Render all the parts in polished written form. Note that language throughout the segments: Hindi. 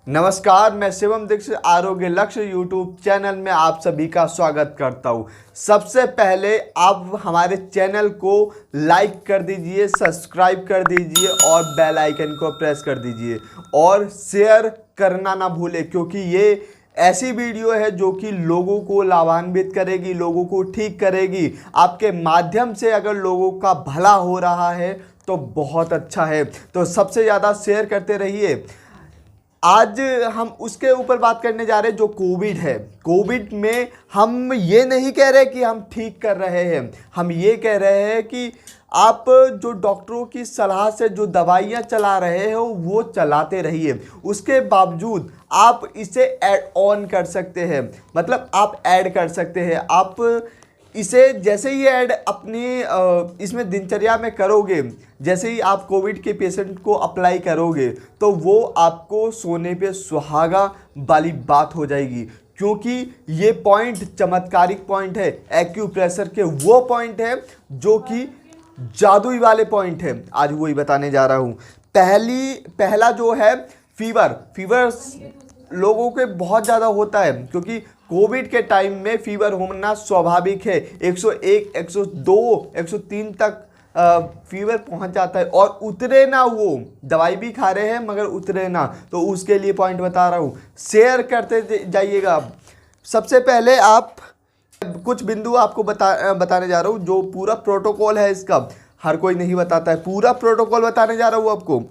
नमस्कार, मैं शिवम दीक्षित आरोग्य लक्ष्य यूट्यूब चैनल में आप सभी का स्वागत करता हूं। सबसे पहले आप हमारे चैनल को लाइक कर दीजिए, सब्सक्राइब कर दीजिए और बेल आइकन को प्रेस कर दीजिए और शेयर करना ना भूलें, क्योंकि ये ऐसी वीडियो है जो कि लोगों को लाभान्वित करेगी, लोगों को ठीक करेगी। आपके माध्यम से अगर लोगों का भला हो रहा है तो बहुत अच्छा है, तो सबसे ज़्यादा शेयर करते रहिए। आज हम उसके ऊपर बात करने जा रहे हैं जो कोविड है। कोविड में हम ये नहीं कह रहे कि हम ठीक कर रहे हैं, हम ये कह रहे हैं कि आप जो डॉक्टरों की सलाह से जो दवाइयाँ चला रहे हो वो चलाते रहिए। उसके बावजूद आप इसे ऐड ऑन कर सकते हैं, मतलब आप ऐड कर सकते हैं। आप इसे जैसे ही ऐड अपनी इसमें दिनचर्या में करोगे, जैसे ही आप कोविड के पेशेंट को अप्लाई करोगे तो वो आपको सोने पे सुहागा वाली बात हो जाएगी, क्योंकि ये पॉइंट चमत्कारिक पॉइंट है। एक्यूप्रेशर के वो पॉइंट है जो कि जादुई वाले पॉइंट है। आज वही बताने जा रहा हूँ। पहला जो है फीवर लोगों के बहुत ज़्यादा होता है, क्योंकि कोविड के टाइम में फीवर होना स्वाभाविक है। 101, 102, 103 तक फीवर पहुंच जाता है और उतरे ना, वो दवाई भी खा रहे हैं मगर उतरे ना। तो उसके लिए पॉइंट बता रहा हूँ, शेयर करते जाइएगा। सबसे पहले आप कुछ बिंदु आपको बताने जा रहा हूँ, जो पूरा प्रोटोकॉल है इसका। हर कोई नहीं बताता है, पूरा प्रोटोकॉल बताने जा रहा हूँ आपको।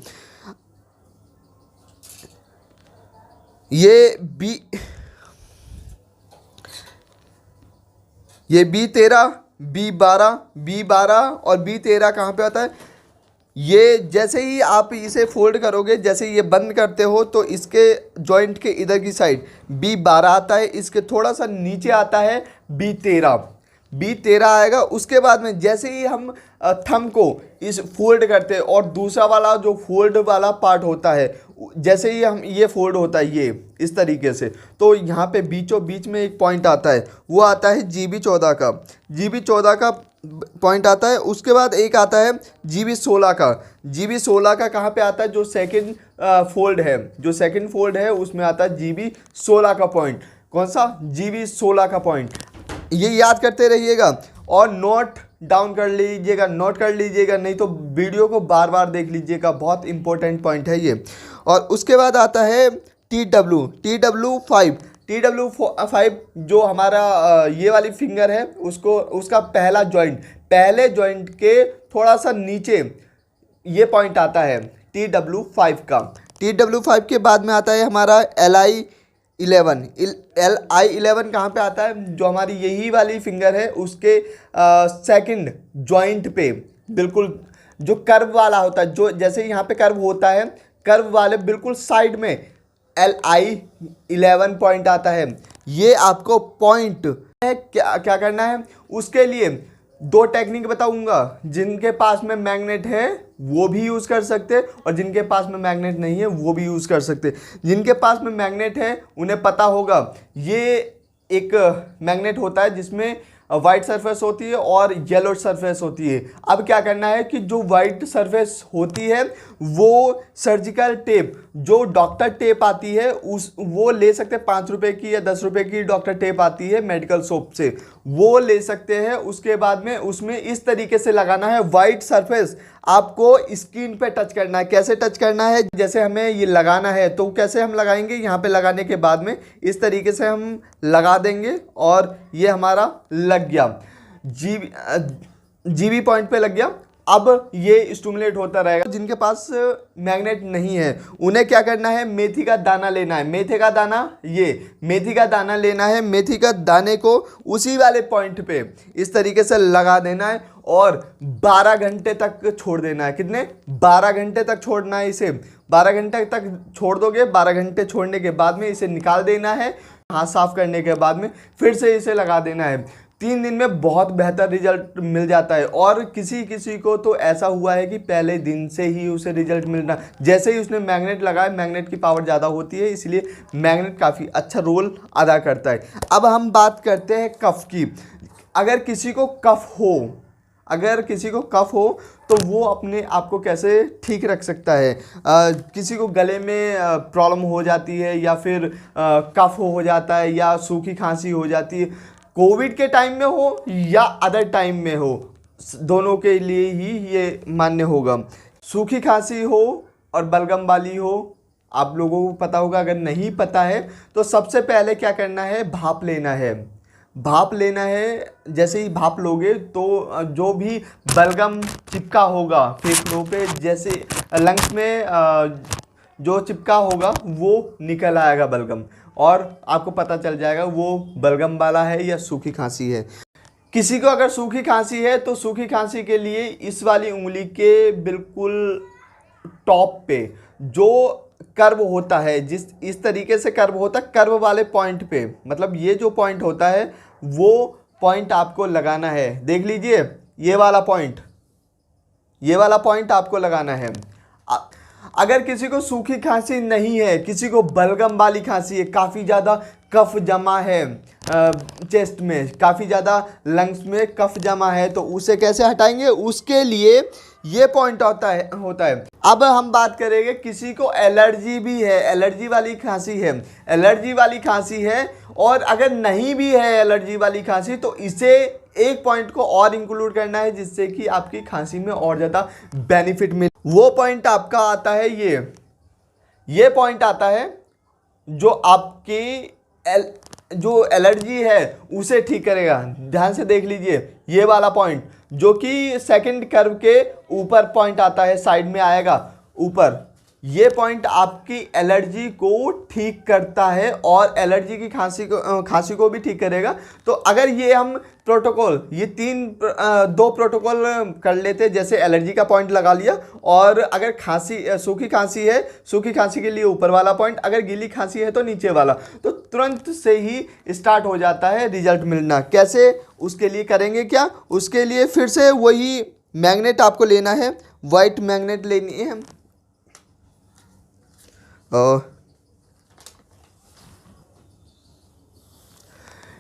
ये B13, B12 और B13 कहाँ पे आता है? ये जैसे ही आप इसे फोल्ड करोगे, जैसे ये बंद करते हो तो इसके जॉइंट के इधर की साइड B12 आता है, इसके थोड़ा सा नीचे आता है B13 आएगा। उसके बाद में जैसे ही हम थंब को इस फोल्ड करते हैं और दूसरा वाला जो फोल्ड वाला पार्ट होता है, जैसे ही हम ये फोल्ड होता है ये इस तरीके से, तो यहाँ पे बीचों बीच में एक पॉइंट आता है, वो आता है GB14 का। GB14 का पॉइंट आता है। उसके बाद एक आता है GB16 का। GB16 का कहाँ पे आता है? जो सेकंड फोल्ड है उसमें आता है GB16 का पॉइंट। कौन सा? GB16 का पॉइंट। ये याद करते रहिएगा और नोट डाउन कर लीजिएगा, नहीं तो वीडियो को बार बार देख लीजिएगा, बहुत इंपॉर्टेंट पॉइंट है ये। और उसके बाद आता है TW5 जो हमारा ये वाली फिंगर है, उसका पहले जॉइंट के थोड़ा सा नीचे ये पॉइंट आता है TW5 का। TW5 के बाद में आता है हमारा LI11 कहाँ पे आता है? जो हमारी यही वाली फिंगर है उसके सेकंड जॉइंट पे, बिल्कुल जो कर्व वाला होता है, जो जैसे यहाँ पे कर्व होता है, कर्व वाले बिल्कुल साइड में LI11 पॉइंट आता है। ये आपको पॉइंट है क्या करना है? उसके लिए दो टेक्निक बताऊंगा। जिनके पास में मैग्नेट है वो भी यूज़ कर सकते हैं और जिनके पास में मैग्नेट नहीं है वो भी यूज़ कर सकते हैं। जिनके पास में मैग्नेट है उन्हें पता होगा, ये एक मैग्नेट होता है जिसमें वाइट सरफेस होती है और येलो सरफेस होती है। अब क्या करना है कि जो वाइट सरफेस होती है वो सर्जिकल टेप, जो डॉक्टर टेप आती है वो ले सकते हैं। 5 रुपए की या 10 रुपए की डॉक्टर टेप आती है मेडिकल शॉप से, वो ले सकते हैं। उसके बाद में उसमें इस तरीके से लगाना है। वाइट सरफेस आपको स्किन पे टच करना है। कैसे टच करना है? जैसे हमें ये लगाना है तो कैसे हम लगाएंगे? यहाँ पे लगाने के बाद में इस तरीके से हम लगा देंगे और ये हमारा लग गया, जीबी पॉइंट पे लग गया। अब ये स्टिमुलेट होता रहेगा। जिनके पास मैग्नेट नहीं है उन्हें क्या करना है? मेथी का दाना लेना है। मेथी का दाना लेना है। मेथी का दाने को उसी वाले पॉइंट पे इस तरीके से लगा देना है और 12 घंटे तक छोड़ देना है। कितने? 12 घंटे तक छोड़ना है इसे। 12 घंटे तक छोड़ दोगे। 12 घंटे छोड़ने के बाद में इसे निकाल देना है। हाथ साफ करने के बाद में फिर से इसे लगा देना है। 3 दिन में बहुत बेहतर रिजल्ट मिल जाता है। और किसी को तो ऐसा हुआ है कि पहले दिन से ही उसे रिजल्ट मिलना, जैसे ही उसने मैग्नेट लगाया, मैग्नेट की पावर ज़्यादा होती है इसलिए मैग्नेट काफ़ी अच्छा रोल अदा करता है। अब हम बात करते हैं कफ की। अगर किसी को कफ हो तो वो अपने आप को कैसे ठीक रख सकता है। किसी को गले में प्रॉब्लम हो जाती है या फिर कफ हो जाता है या सूखी खांसी हो जाती है, कोविड के टाइम में हो या अदर टाइम में हो, दोनों के लिए ही ये मान्य होगा। सूखी खांसी हो और बलगम वाली हो, आप लोगों को पता होगा, अगर नहीं पता है तो सबसे पहले क्या करना है, भाप लेना है। भाप लेना है, जैसे ही भाप लोगे तो जो भी बलगम चिपका होगा फेफड़ों पे, जैसे लंग्स में जो चिपका होगा वो निकल आएगा बलगम, और आपको पता चल जाएगा वो बलगम वाला है या सूखी खांसी है। किसी को अगर सूखी खांसी है तो सूखी खांसी के लिए इस वाली उंगली के बिल्कुल टॉप पे जो कर्व होता है, जिस इस तरीके से कर्व होता है, कर्व वाले पॉइंट पे, मतलब ये जो पॉइंट होता है वो पॉइंट आपको लगाना है। देख लीजिए, ये वाला पॉइंट, ये वाला पॉइंट आपको लगाना है। अगर किसी को सूखी खांसी नहीं है, किसी को बलगम वाली खांसी है, काफ़ी ज़्यादा कफ जमा है चेस्ट में, काफ़ी ज़्यादा लंग्स में कफ जमा है, तो उसे कैसे हटाएंगे, उसके लिए ये पॉइंट होता है। अब हम बात करेंगे किसी को एलर्जी भी है, एलर्जी वाली खांसी है, एलर्जी वाली खांसी है, और अगर नहीं भी है एलर्जी वाली खांसी तो इसे एक पॉइंट को और इंक्लूड करना है जिससे कि आपकी खांसी में और ज़्यादा बेनिफिट मिले। वो पॉइंट आपका आता है ये पॉइंट आता है जो आपकी जो एलर्जी है उसे ठीक करेगा। ध्यान से देख लीजिए, ये वाला पॉइंट जो कि सेकंड कर्व के ऊपर पॉइंट आता है, साइड में आएगा ऊपर, ये पॉइंट आपकी एलर्जी को ठीक करता है और एलर्जी की खांसी को भी ठीक करेगा। तो अगर ये हम प्रोटोकॉल, ये दो प्रोटोकॉल कर लेते, जैसे एलर्जी का पॉइंट लगा लिया, और अगर सूखी खांसी है, सूखी खांसी के लिए ऊपर वाला पॉइंट, अगर गीली खांसी है तो नीचे वाला, तो तुरंत से ही स्टार्ट हो जाता है रिजल्ट मिलना। कैसे, उसके लिए करेंगे क्या, उसके लिए फिर से वही मैग्नेट आपको लेना है, वाइट मैग्नेट लेनी है।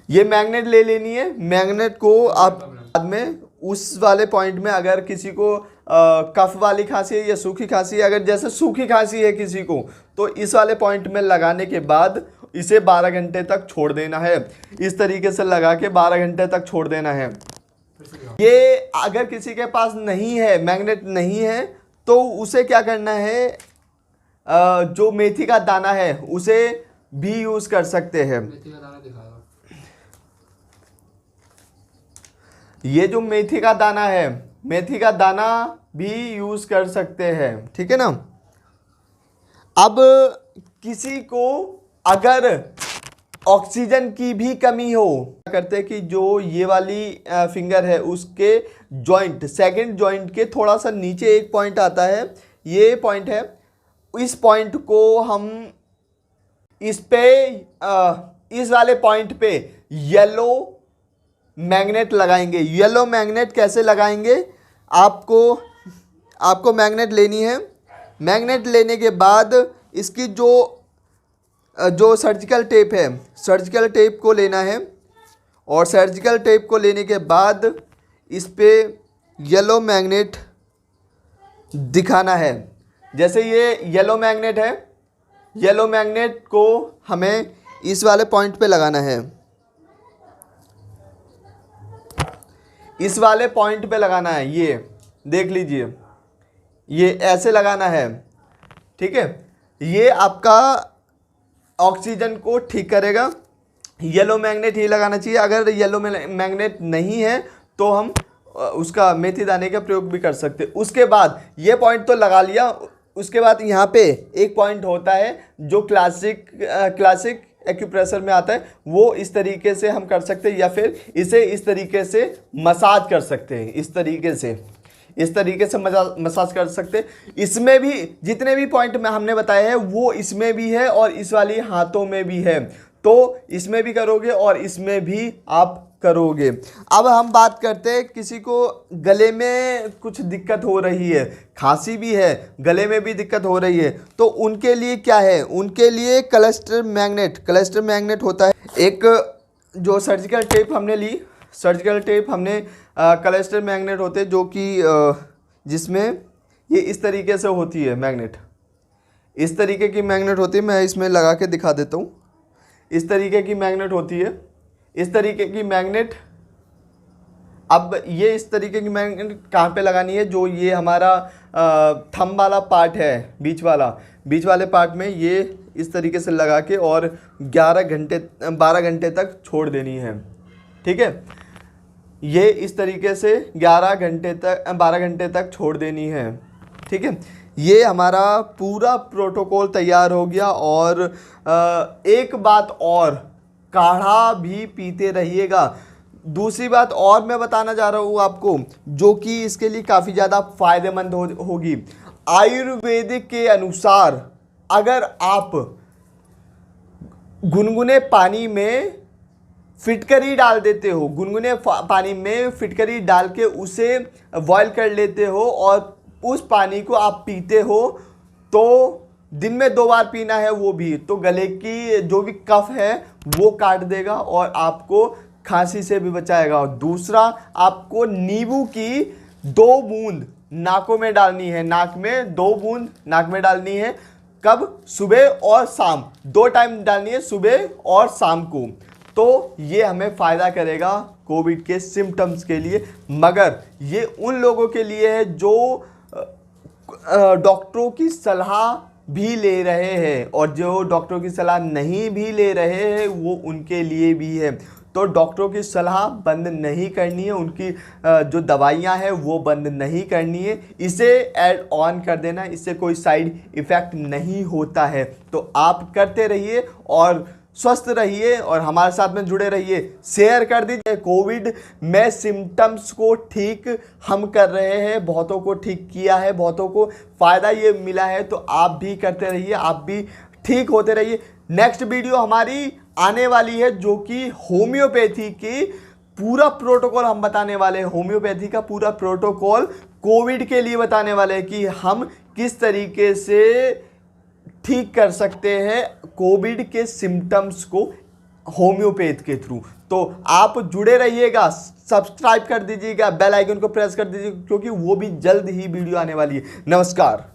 ये मैग्नेट ले लेनी है। मैग्नेट को आप बाद में उस वाले पॉइंट में, अगर किसी को कफ वाली खांसी है या सूखी खांसी है, अगर जैसे सूखी खांसी है किसी को, तो इस वाले पॉइंट में लगाने के बाद इसे 12 घंटे तक छोड़ देना है। इस तरीके से लगा के 12 घंटे तक छोड़ देना है। ये अगर किसी के पास नहीं है, मैग्नेट नहीं है, तो उसे क्या करना है, जो मेथी का दाना है उसे भी यूज कर सकते हैं। मेथी का दाना दिखाओ। ये जो मेथी का दाना है, मेथी का दाना भी यूज कर सकते हैं, ठीक है ना। अब किसी को अगर ऑक्सीजन की भी कमी हो, क्या करते हैं कि जो ये वाली फिंगर है उसके जॉइंट, सेकंड जॉइंट के थोड़ा सा नीचे एक पॉइंट आता है, ये पॉइंट है, इस पॉइंट को हम इस वाले पॉइंट पे येलो मैग्नेट लगाएंगे। येलो मैग्नेट कैसे लगाएंगे, आपको मैग्नेट लेनी है। मैग्नेट लेने के बाद इसकी जो सर्जिकल टेप है, सर्जिकल टेप को लेना है, और सर्जिकल टेप को लेने के बाद इस पे येलो मैग्नेट दिखाना है। जैसे ये येलो मैग्नेट है, येलो मैग्नेट को हमें इस वाले पॉइंट पे लगाना है, इस वाले पॉइंट पे लगाना है। ये देख लीजिए, ये ऐसे लगाना है, ठीक है। ये आपका ऑक्सीजन को ठीक करेगा। येलो मैग्नेट ही लगाना चाहिए। अगर येलो मैग्नेट नहीं है तो हम उसका मेथी दाने का प्रयोग भी कर सकते। उसके बाद ये पॉइंट तो लगा लिया, उसके बाद यहाँ पे एक पॉइंट होता है जो क्लासिक एक्यूप्रेशर में आता है, वो इस तरीके से हम कर सकते हैं, या फिर इसे इस तरीके से मसाज कर सकते हैं, इस तरीके से मसाज कर सकते हैं। इसमें भी जितने भी पॉइंट में हमने बताए हैं वो इसमें भी है और इस वाली हाथों में भी है, तो इसमें भी करोगे और इसमें भी आप करोगे। अब हम बात करते हैं किसी को गले में कुछ दिक्कत हो रही है, खांसी भी है, गले में भी दिक्कत हो रही है, तो उनके लिए क्या है, उनके लिए क्लस्टर मैग्नेट होता है। एक जो सर्जिकल टेप हमने ली, सर्जिकल टेप हमने क्लस्टर मैग्नेट होते जो कि जिसमें ये इस तरीके से होती है मैग्नेट, इस तरीके की मैग्नेट होती है। मैं इसमें लगा के दिखा देता हूँ। इस तरीके की मैग्नेट होती है, इस तरीके की मैग्नेट। अब ये इस तरीके की मैग्नेट कहाँ पे लगानी है, जो ये हमारा थंब वाला पार्ट है, बीच वाले पार्ट में ये इस तरीके से लगा के और 12 घंटे तक छोड़ देनी है। ठीक है, ये इस तरीके से 12 घंटे तक छोड़ देनी है। ठीक है, ये हमारा पूरा प्रोटोकॉल तैयार हो गया। और एक बात और, काढ़ा भी पीते रहिएगा। दूसरी बात और मैं बताना जा रहा हूँ आपको, जो कि इसके लिए काफ़ी ज़्यादा फायदेमंद होगी। आयुर्वेदिक के अनुसार अगर आप गुनगुने पानी में फिटकरी डाल देते हो, गुनगुने पानी में फिटकरी डाल के उसे बॉयल कर लेते हो और उस पानी को आप पीते हो, तो दिन में 2 बार पीना है, वो भी तो गले की जो भी कफ है वो काट देगा और आपको खांसी से भी बचाएगा। और दूसरा, आपको नींबू की 2 बूंद नाकों में डालनी है, नाक में 2 बूंद नाक में डालनी है। कब? सुबह और शाम, 2 टाइम डालनी है, सुबह और शाम को। तो ये हमें फ़ायदा करेगा कोविड के सिम्टम्स के लिए। मगर ये उन लोगों के लिए है जो डॉक्टरों की सलाह भी ले रहे हैं, और जो डॉक्टरों की सलाह नहीं भी ले रहे हैं वो उनके लिए भी है। तो डॉक्टरों की सलाह बंद नहीं करनी है, उनकी जो दवाइयाँ हैं वो बंद नहीं करनी है, इसे ऐड ऑन कर देना, इससे कोई साइड इफ़ेक्ट नहीं होता है। तो आप करते रहिए और स्वस्थ रहिए और हमारे साथ में जुड़े रहिए। शेयर कर दीजिए। कोविड में सिम्टम्स को ठीक हम कर रहे हैं, बहुतों को ठीक किया है, बहुतों को फ़ायदा ये मिला है, तो आप भी करते रहिए, आप भी ठीक होते रहिए। नेक्स्ट वीडियो हमारी आने वाली है, जो कि होम्योपैथी की पूरा प्रोटोकॉल हम बताने वाले हैं। होम्योपैथी का पूरा प्रोटोकॉल कोविड के लिए बताने वाले हैं कि हम किस तरीके से ठीक कर सकते हैं कोविड के सिम्टम्स को होम्योपैथ के थ्रू। तो आप जुड़े रहिएगा, सब्सक्राइब कर दीजिएगा, बेल आइकन को प्रेस कर दीजिएगा, क्योंकि वो भी जल्द ही वीडियो आने वाली है। नमस्कार।